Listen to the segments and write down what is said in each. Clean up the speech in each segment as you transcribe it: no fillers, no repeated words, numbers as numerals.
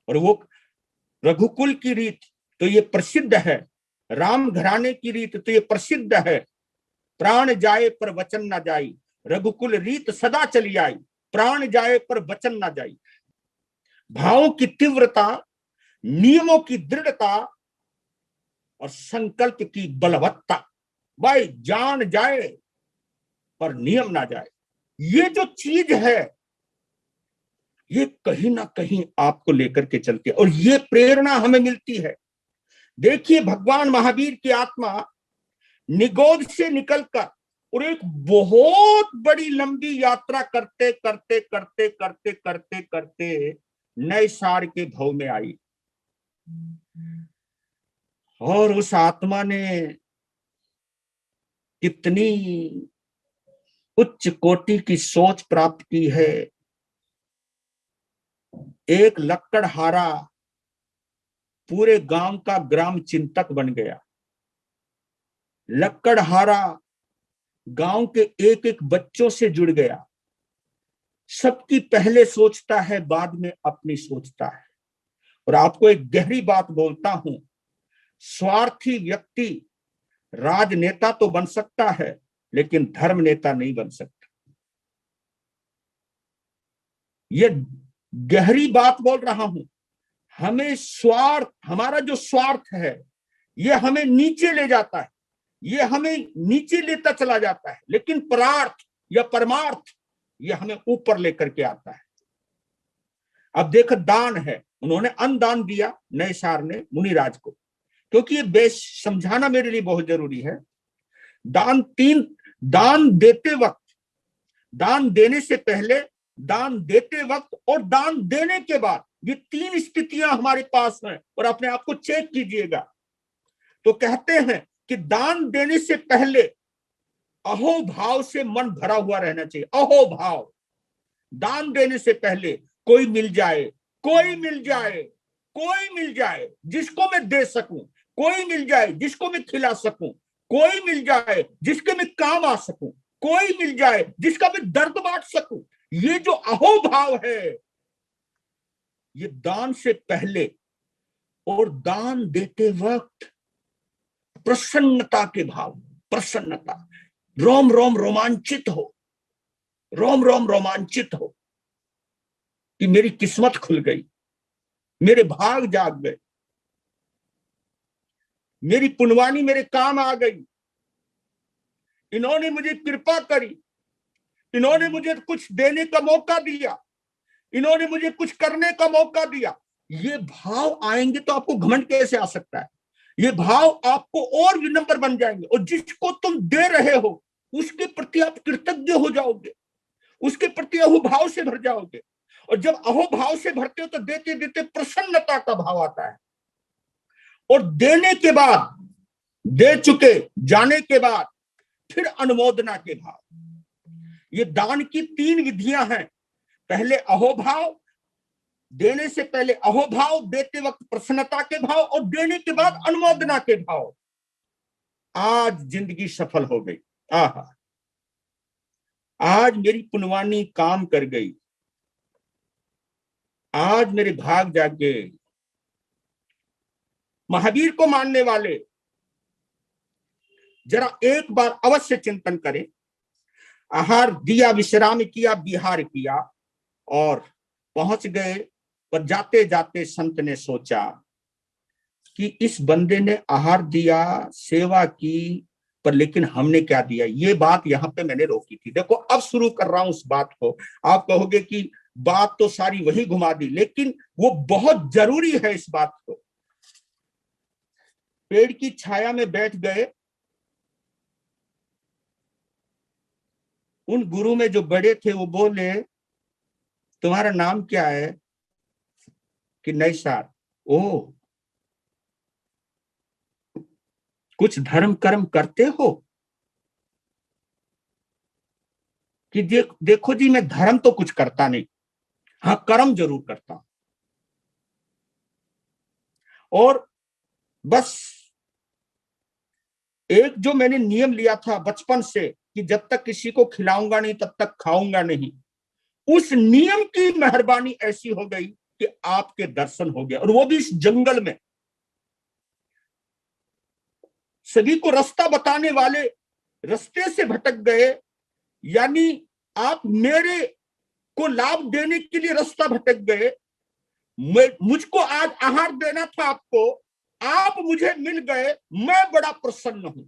और वो रघुकुल की रीत तो ये प्रसिद्ध है, राम घराने की रीत तो ये प्रसिद्ध है। प्राण जाए पर वचन ना जाई, रघुकुल रीत सदा चली आई, प्राण जाए पर वचन ना जाई। भावों की तीव्रता, नियमों की दृढ़ता और संकल्प की बलवत्ता। भाई जान जाए पर नियम ना जाए, ये जो चीज है ये कहीं ना कहीं आपको लेकर के चलती है और ये प्रेरणा हमें मिलती है। देखिए भगवान महावीर की आत्मा निगोद से निकलकर और एक बहुत बड़ी लंबी यात्रा करते करते करते करते करते करते नैसार के भव में आई और उस आत्मा ने कितनी उच्च कोटि की सोच प्राप्त की है। एक लक्कड़हारा पूरे गांव का ग्राम चिंतक बन गया। लक्कड़हारा गांव के एक एक बच्चों से जुड़ गया। सबकी पहले सोचता है, बाद में अपनी सोचता है। और आपको एक गहरी बात बोलता हूं, स्वार्थी व्यक्ति राजनेता तो बन सकता है लेकिन धर्म नेता नहीं बन सकता। ये गहरी बात बोल रहा हूं। हमें स्वार्थ, हमारा जो स्वार्थ है ये हमें नीचे ले जाता है, ये हमें नीचे लेता चला जाता है, लेकिन परार्थ या परमार्थ ये हमें ऊपर लेकर के आता है। अब देख, दान है, उन्होंने अन्नदान दिया नैसार ने मुनिराज को, क्योंकि ये बेस समझाना मेरे लिए बहुत जरूरी है। दान देते वक्त, दान देने से पहले, दान देते वक्त और दान देने के बाद, ये तीन स्थितियां हमारे पास हैं और अपने आप को चेक कीजिएगा। तो कहते हैं कि दान देने से पहले अहोभाव से मन भरा हुआ रहना चाहिए। अहोभाव, दान देने से पहले कोई मिल जाए, कोई मिल जाए, कोई मिल जाए जिसको मैं दे सकूं, कोई मिल जाए जिसको मैं खिला सकूं, कोई मिल जाए जिसके मैं काम आ सकूं, कोई मिल जाए जिसका मैं दर्द बांट सकूं। ये जो अहोभाव है ये दान से पहले और दान देते वक्त प्रसन्नता के भाव, प्रसन्नता, रोम रोम रोमांचित हो, रोम रोम रोमांचित हो कि मेरी किस्मत खुल गई, मेरे भाग जाग गए, मेरी पुनवानी मेरे काम आ गई, इन्होंने मुझे कृपा करी, इन्होंने मुझे कुछ देने का मौका दिया, इन्होंने मुझे कुछ करने का मौका दिया। ये भाव आएंगे तो आपको घमंड कैसे आ सकता है? ये भाव आपको और विनम्र बन जाएंगे और जिसको तुम दे रहे हो उसके प्रति आप कृतज्ञ हो जाओगे, उसके प्रति अहोभाव से भर जाओगे। और जब अहोभाव से भरते हो तो देते देते प्रसन्नता का भाव आता है। और देने के बाद, दे चुके जाने के बाद फिर अनुमोदना के भाव। ये दान की तीन विधियां हैं। पहले अहोभाव, देने से पहले अहोभाव, देते वक्त प्रसन्नता के भाव और देने के बाद अनुमोदना के भाव। आज जिंदगी सफल हो गई। आहा, आज मेरी पुनवानी काम कर गई, आज मेरे भाग जाग गए। महावीर को मानने वाले जरा एक बार अवश्य चिंतन करें। आहार दिया, विश्राम किया, विहार किया और पहुंच गए। पर जाते जाते संत ने सोचा कि इस बंदे ने आहार दिया, सेवा की, पर लेकिन हमने क्या दिया? ये बात यहां पे मैंने रोकी थी। देखो अब शुरू कर रहा हूं उस बात को। आप कहोगे कि बात तो सारी वही घुमा दी, लेकिन वो बहुत जरूरी है इस बात को। पेड़ की छाया में बैठ गए, उन गुरु में जो बड़े थे वो बोले, तुम्हारा नाम क्या है? कि नैसार। ओ, कुछ धर्म कर्म करते हो? कि देखो जी, मैं धर्म तो कुछ करता नहीं, हाँ कर्म जरूर करता हूं। और बस एक जो मैंने नियम लिया था बचपन से कि जब तक किसी को खिलाऊंगा नहीं तब तक खाऊंगा नहीं, उस नियम की मेहरबानी ऐसी हो गई कि आपके दर्शन हो गया, और वो भी इस जंगल में। सभी को रास्ता बताने वाले रास्ते से भटक गए, यानी आप मेरे को लाभ देने के लिए रास्ता भटक गए। मुझको आज आहार देना था आपको, आप मुझे मिल गए, मैं बड़ा प्रसन्न हूं,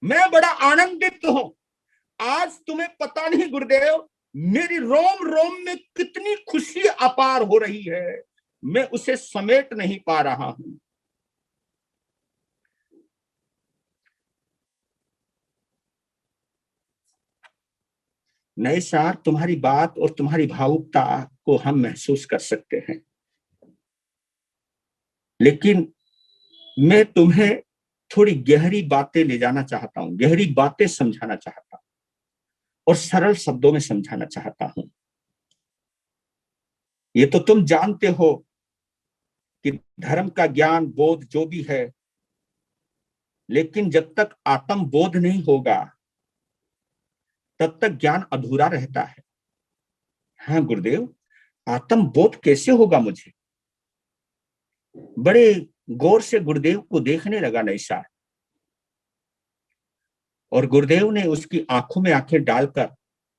मैं बड़ा आनंदित हूं। आज तुम्हें पता नहीं गुरुदेव, मेरी रोम रोम में कितनी खुशी अपार हो रही है, मैं उसे समेट नहीं पा रहा हूं। नए सार, तुम्हारी बात और तुम्हारी भावुकता को हम महसूस कर सकते हैं, लेकिन मैं तुम्हें थोड़ी गहरी बातें ले जाना चाहता हूं, गहरी बातें समझाना चाहता हूं और सरल शब्दों में समझाना चाहता हूं। ये तो तुम जानते हो कि धर्म का ज्ञान बोध जो भी है, लेकिन जब तक आत्म बोध नहीं होगा तब तक ज्ञान अधूरा रहता है। हाँ गुरुदेव, आत्म बोध कैसे होगा? मुझे बड़े गौर से गुरुदेव को देखने लगा नैसा, और गुरुदेव ने उसकी आंखों में आंखें डालकर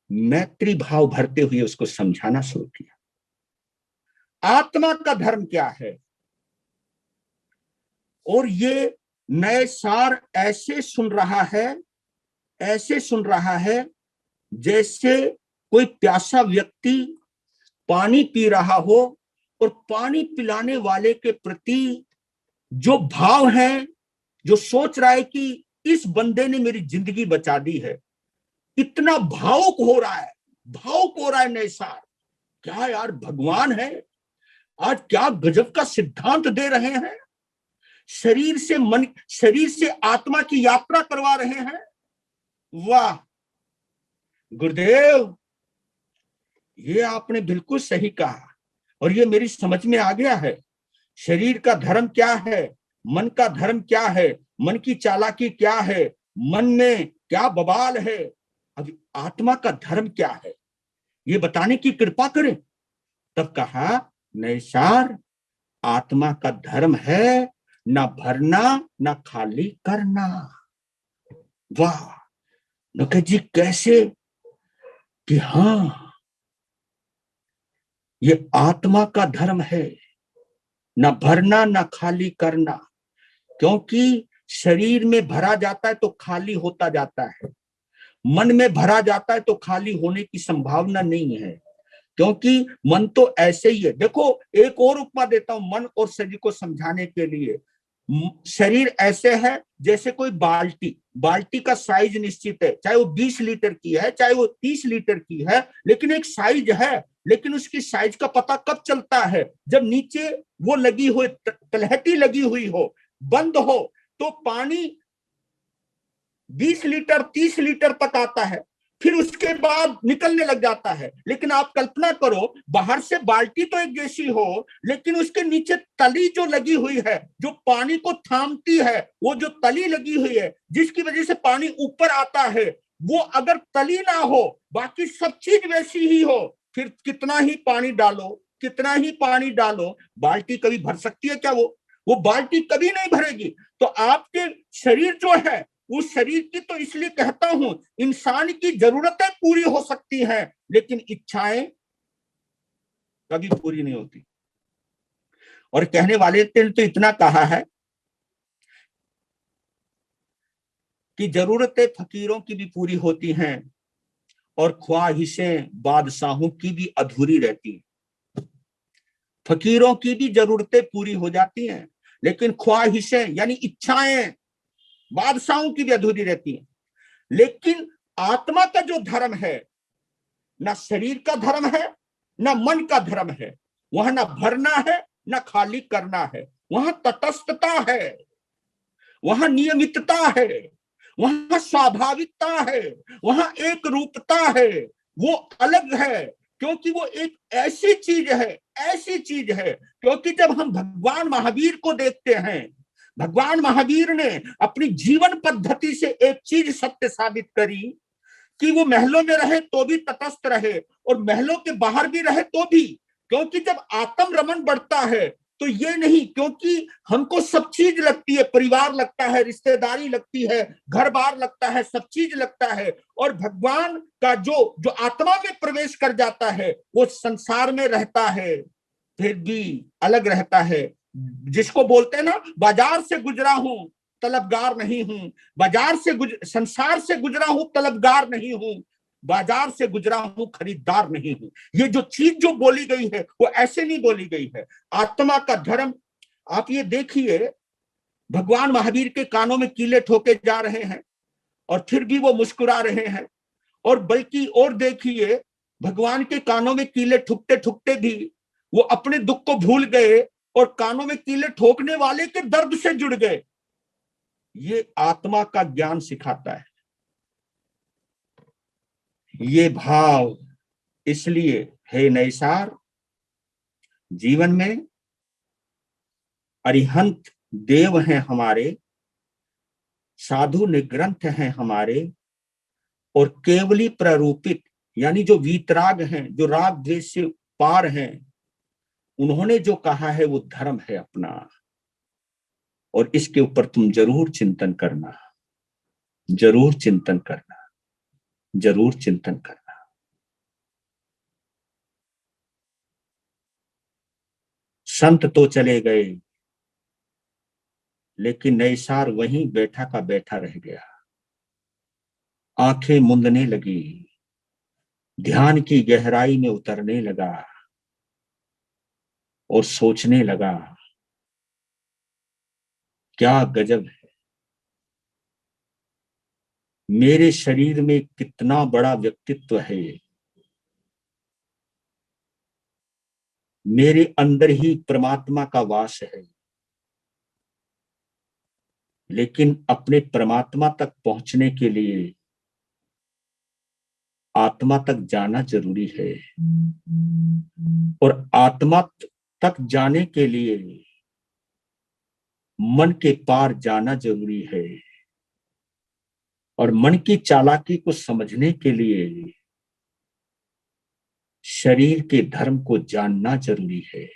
मैत्री भाव भरते हुए उसको समझाना शुरू किया। आत्मा का धर्म क्या है? और ये नए सार ऐसे सुन रहा है, ऐसे सुन रहा है जैसे कोई प्यासा व्यक्ति पानी पी रहा हो, और पानी पिलाने वाले के प्रति जो भाव है, जो सोच रहा है कि इस बंदे ने मेरी जिंदगी बचा दी है, इतना भावुक हो रहा है, भावुक हो रहा है नैसार। क्या यार भगवान है, आज क्या गजब का सिद्धांत दे रहे हैं। शरीर से मन, शरीर से आत्मा की यात्रा करवा रहे हैं। वाह गुरुदेव, ये आपने बिल्कुल सही कहा, और ये मेरी समझ में आ गया है। शरीर का धर्म क्या है, मन का धर्म क्या है, मन की चालाकी क्या है, मन में क्या बवाल है, अब आत्मा का धर्म क्या है, ये बताने की कृपा करें। तब कहा नैसार, आत्मा का धर्म है ना भरना ना खाली करना। वाह नौके जी, कैसे कि हाँ, ये आत्मा का धर्म है, ना भरना ना खाली करना। क्योंकि शरीर में भरा जाता है तो खाली होता जाता है, मन में भरा जाता है तो खाली होने की संभावना नहीं है, क्योंकि मन तो ऐसे ही है। देखो एक और उपमा देता हूं मन और शरीर को समझाने के लिए। शरीर ऐसे है जैसे कोई बाल्टी, बाल्टी का साइज निश्चित है, चाहे वो 20 लीटर की है, चाहे वो 30 लीटर की है, लेकिन एक साइज है। लेकिन उसकी साइज का पता कब चलता है? जब नीचे वो लगी हुई तलहटी लगी हुई हो, बंद हो, तो पानी 20 लीटर 30 लीटर तक आता है, फिर उसके बाद निकलने लग जाता है। लेकिन आप कल्पना करो, बाहर से बाल्टी तो एक जैसी हो, लेकिन उसके नीचे तली जो लगी हुई है, जो पानी को थामती है, वो जो तली लगी हुई है जिसकी वजह से पानी ऊपर आता है, वो अगर तली ना हो, बाकी सब चीज वैसी ही हो, फिर कितना ही पानी डालो, कितना ही पानी डालो, बाल्टी कभी भर सकती है क्या? वो बाल्टी कभी नहीं भरेगी। तो आपके शरीर जो है, उस शरीर की तो इसलिए कहता हूं, इंसान की जरूरतें पूरी हो सकती हैं, लेकिन इच्छाएं कभी पूरी नहीं होती। और कहने वाले ने तो इतना कहा है कि जरूरतें फकीरों की भी पूरी होती हैं और ख्वाहिशें बादशाहों की भी अधूरी रहती हैं। फकीरों की भी जरूरतें पूरी हो जाती हैं, लेकिन ख्वाहिशें यानी इच्छाएं बादशाहों की भी अधूरी रहती हैं। लेकिन आत्मा का जो धर्म है, ना शरीर का धर्म है ना मन का धर्म है, वहां ना भरना है ना खाली करना है, वहां तटस्थता है, वहां नियमितता है, वहां स्वाभाविकता है, वहां एक रूपता है, वो अलग है। क्योंकि वो एक ऐसी चीज है, ऐसी चीज है। क्योंकि जब हम भगवान महावीर को देखते हैं, भगवान महावीर ने अपनी जीवन पद्धति से एक चीज सत्य साबित करी कि वो महलों में रहे तो भी तटस्थ रहे, और महलों के बाहर भी रहे तो भी क्योंकि जब आत्म रमण बढ़ता है तो ये नहीं, क्योंकि हमको सब चीज लगती है, परिवार लगता है, रिश्तेदारी लगती है, घर बार लगता है, सब चीज लगता है, और भगवान का जो जो आत्मा में प्रवेश कर जाता है वो संसार में रहता है फिर भी अलग रहता है। जिसको बोलते हैं ना, बाजार से गुजरा हूं तलबगार नहीं हूं, संसार से गुजरा हूं तलबगार नहीं हूं, बाजार से गुजरा हूं खरीदार नहीं हूं। ये जो चीज जो बोली गई है वो ऐसे नहीं बोली गई है। आत्मा का धर्म, आप ये देखिए, भगवान महावीर के कानों में कीले ठोके जा रहे हैं और फिर भी वो मुस्कुरा रहे हैं, और बल्कि और देखिए, भगवान के कानों में कीले ठुकते ठुकते भी वो अपने दुख को भूल गए और कानों में कीले ठोकने वाले के दर्द से जुड़ गए। ये आत्मा का ज्ञान सिखाता है, ये भाव। इसलिए हे नैसार, जीवन में अरिहंत देव हैं हमारे, साधु निग्रंथ हैं हमारे, और केवली प्रारूपित यानी जो वीतराग हैं, जो राग द्वेष से पार हैं, उन्होंने जो कहा है वो धर्म है अपना। और इसके ऊपर तुम जरूर चिंतन करना, जरूर चिंतन करना, जरूर चिंतन करना। संत तो चले गए, लेकिन नैसार वहीं बैठा का बैठा रह गया। आंखें मूंदने लगी, ध्यान की गहराई में उतरने लगा और सोचने लगा, क्या गजब है, मेरे शरीर में कितना बड़ा व्यक्तित्व है, मेरे अंदर ही परमात्मा का वास है, लेकिन अपने परमात्मा तक पहुंचने के लिए आत्मा तक जाना जरूरी है, और आत्मा तक जाने के लिए मन के पार जाना जरूरी है, और मन की चालाकी को समझने के लिए शरीर के धर्म को जानना जरूरी है।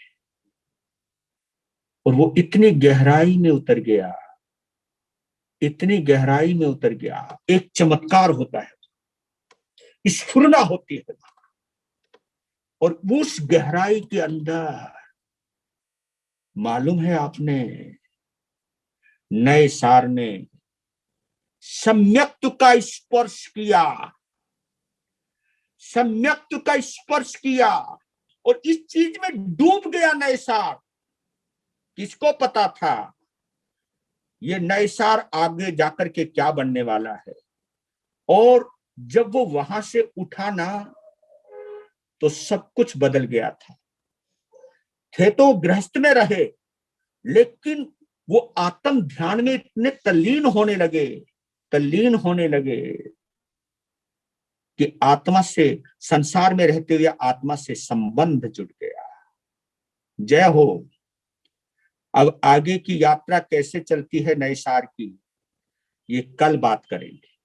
और वो इतनी गहराई में उतर गया, इतनी गहराई में उतर गया। एक चमत्कार होता है, स्फुरना होती है, और उस गहराई के अंदर मालूम है आपने, नैसार ने सम्यक्त्व का स्पर्श किया, सम्यक्त्व का स्पर्श किया, और इस चीज में डूब गया नैसार। किसको पता था ये नैसार आगे जाकर के क्या बनने वाला है। और जब वो वहां से उठा ना, तो सब कुछ बदल गया था। थे तो गृहस्थ में रहे, लेकिन वो आत्म ध्यान में इतने तल्लीन होने लगे, तल्लीन होने लगे कि आत्मा से, संसार में रहते हुए आत्मा से संबंध जुड़ गया। जय हो। अब आगे की यात्रा कैसे चलती है नैसार की, ये कल बात करेंगे।